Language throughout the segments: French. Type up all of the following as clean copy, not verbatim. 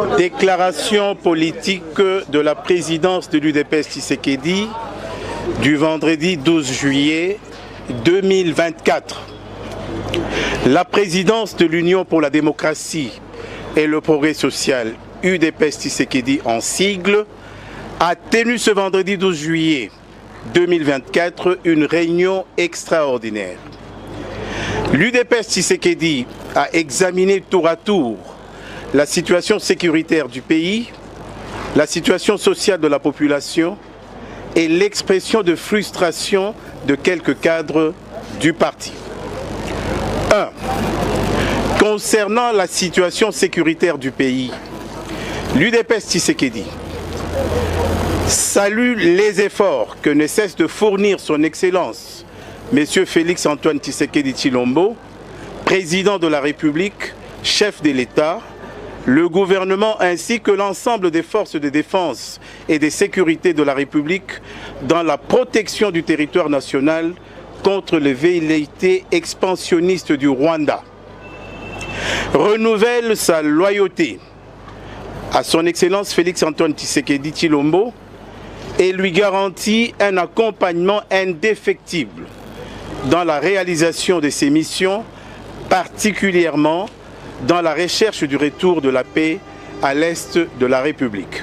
Déclaration politique de la présidence de l'UDPS Tshisekedi du vendredi 12 juillet 2024. La présidence de l'Union pour la démocratie et le progrès social, UDPS Tshisekedi en sigle, a tenu ce vendredi 12 juillet 2024 une réunion extraordinaire. L'UDPS Tshisekedi a examiné tour à tour la situation sécuritaire du pays, la situation sociale de la population et l'expression de frustration de quelques cadres du parti. 1. Concernant la situation sécuritaire du pays, l'UDPS Tshisekedi salue les efforts que ne cesse de fournir son Excellence, M. Félix Antoine Tshisekedi Tshilombo, président de la République, chef de l'État, le gouvernement ainsi que l'ensemble des forces de défense et de sécurité de la République dans la protection du territoire national contre les velléités expansionnistes du Rwanda. Renouvelle sa loyauté à son Excellence Félix Antoine Tshisekedi Tshilombo et lui garantit un accompagnement indéfectible dans la réalisation de ses missions, particulièrement dans la recherche du retour de la paix à l'est de la République.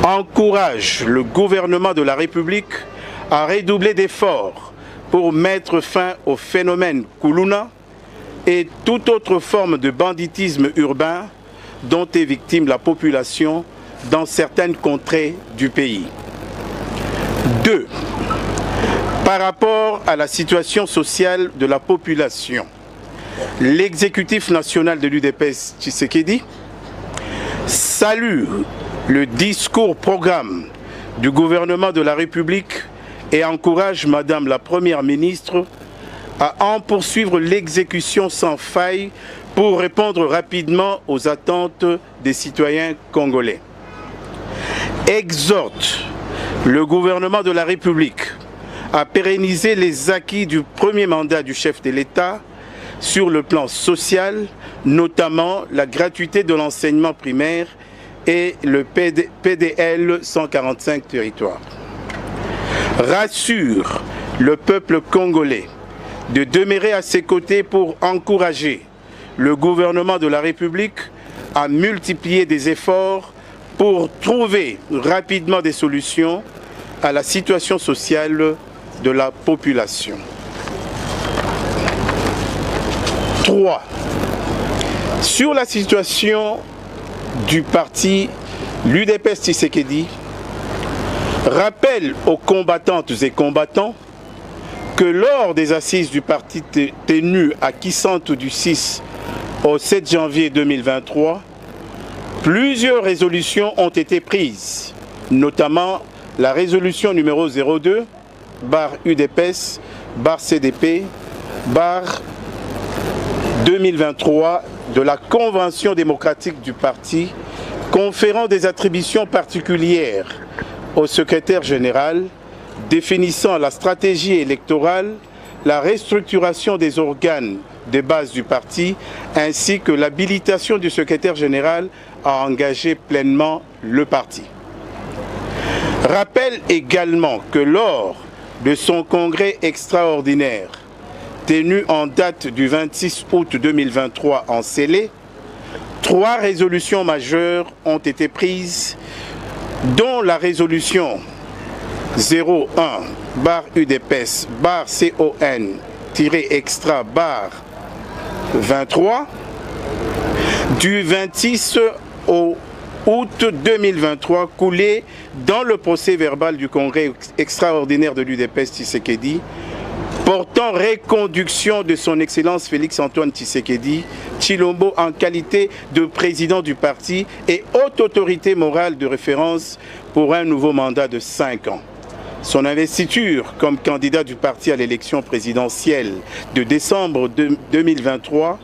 Encourage le gouvernement de la République à redoubler d'efforts pour mettre fin au phénomène Kuluna et toute autre forme de banditisme urbain dont est victime la population dans certaines contrées du pays. 2. Par rapport à la situation sociale de la population, l'exécutif national de l'UDPS Tshisekedi salue le discours-programme du gouvernement de la République et encourage Madame la Première ministre à en poursuivre l'exécution sans faille pour répondre rapidement aux attentes des citoyens congolais. Exhorte le gouvernement de la République à pérenniser les acquis du premier mandat du chef de l'État sur le plan social, notamment la gratuité de l'enseignement primaire et le PDL 145 territoires. Rassure le peuple congolais de demeurer à ses côtés pour encourager le gouvernement de la République à multiplier des efforts pour trouver rapidement des solutions à la situation sociale de la population. 3. Sur la situation du parti, l'UDPS Tshisekedi rappelle aux combattantes et combattants que lors des assises du parti tenues à Kisantou du 6 au 7 janvier 2023, plusieurs résolutions ont été prises, notamment la résolution numéro 02, UDPS, CDP, 2023 de la Convention démocratique du parti, conférant des attributions particulières au secrétaire général, définissant la stratégie électorale, la restructuration des organes de base du parti, ainsi que l'habilitation du secrétaire général à engager pleinement le parti. Rappelle également que lors de son congrès extraordinaire, tenu en date du 26 août 2023 en Scellé, 3 résolutions majeures ont été prises, dont la résolution 01 UDPS CON-extra 23 du 26 au août 2023 coulée dans le procès verbal du congrès extraordinaire de l'UDPS Tshisekedi portant reconduction de son Excellence Félix Antoine Tshisekedi Tshilombo en qualité de président du parti et haute autorité morale de référence pour un nouveau mandat de 5 ans. Son investiture comme candidat du parti à l'élection présidentielle de décembre 2023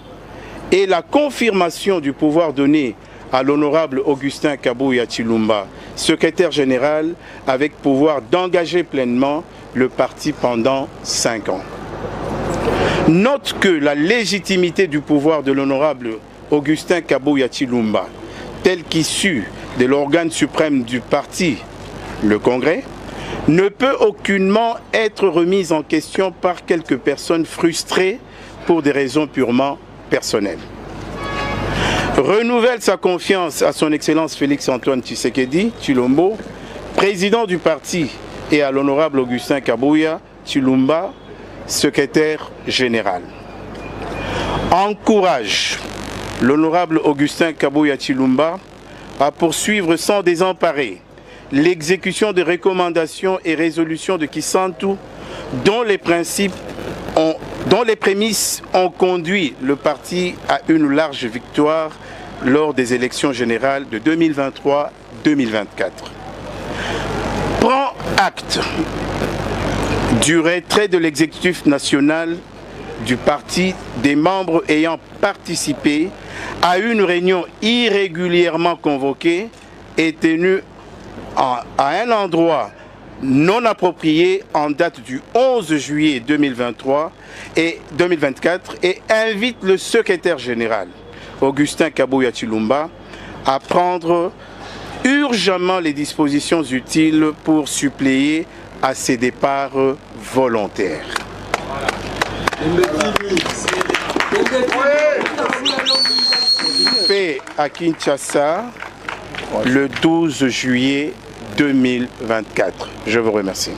et la confirmation du pouvoir donné à l'honorable Augustin Kabuya Tshilombo, secrétaire général, avec pouvoir d'engager pleinement le parti pendant 5 ans. Note que la légitimité du pouvoir de l'honorable Augustin Kabuya Tshilombo tel qu'issu de l'organe suprême du parti, le Congrès, ne peut aucunement être remise en question par quelques personnes frustrées pour des raisons purement personnelles. Renouvelle sa confiance à son Excellence Félix-Antoine Tshisekedi Tshilombo, président du parti, et à l'honorable Augustin Kabuya Tshilombo, secrétaire général. Encourage l'honorable Augustin Kabuya Tshilombo à poursuivre sans désemparer l'exécution des recommandations et résolutions de Kisantu dont les prémices ont conduit le parti à une large victoire lors des élections générales de 2023-2024. Prend acte du retrait de l'exécutif national du parti des membres ayant participé à une réunion irrégulièrement convoquée et tenue à un endroit non approprié en date du 11 juillet 2024 et invite le secrétaire général Augustin Kabuya Tshilombo à prendre urgemment les dispositions utiles pour suppléer à ces départs volontaires. Fait à Kinshasa le 12 juillet 2024. Je vous remercie.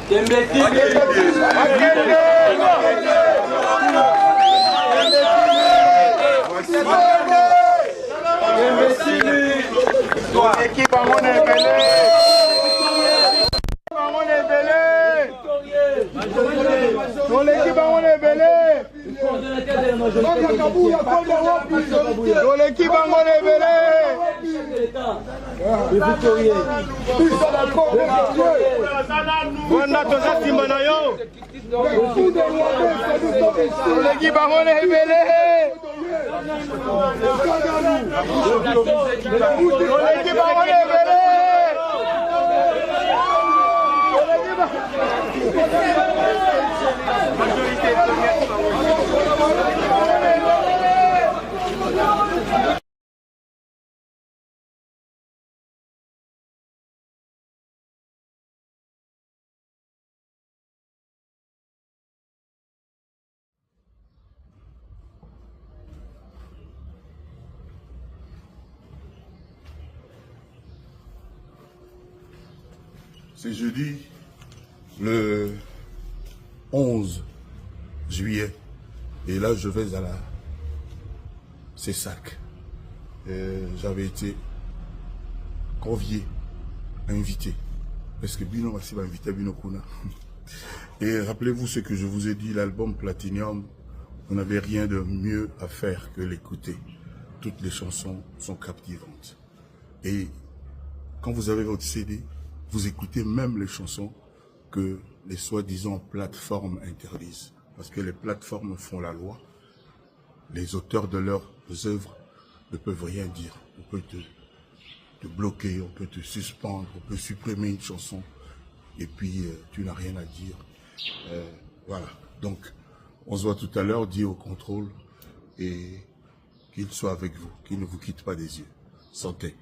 C'est jeudi, le 11 juillet, et là je vais à la CESAC. J'avais été convié, invité, parce que Bino Maxi va inviter Bino Kuna. Et rappelez-vous ce que je vous ai dit, l'album Platinum, on n'avait rien de mieux à faire que l'écouter. Toutes les chansons sont captivantes. Et quand vous avez votre CD, vous écoutez même les chansons que les soi-disant plateformes interdisent. Parce que les plateformes font la loi. Les auteurs de leurs œuvres ne peuvent rien dire. On peut te bloquer, on peut te suspendre, on peut supprimer une chanson et puis tu n'as rien à dire. Voilà. Donc, on se voit tout à l'heure, dit au contrôle et qu'il soit avec vous, qu'il ne vous quitte pas des yeux. Santé.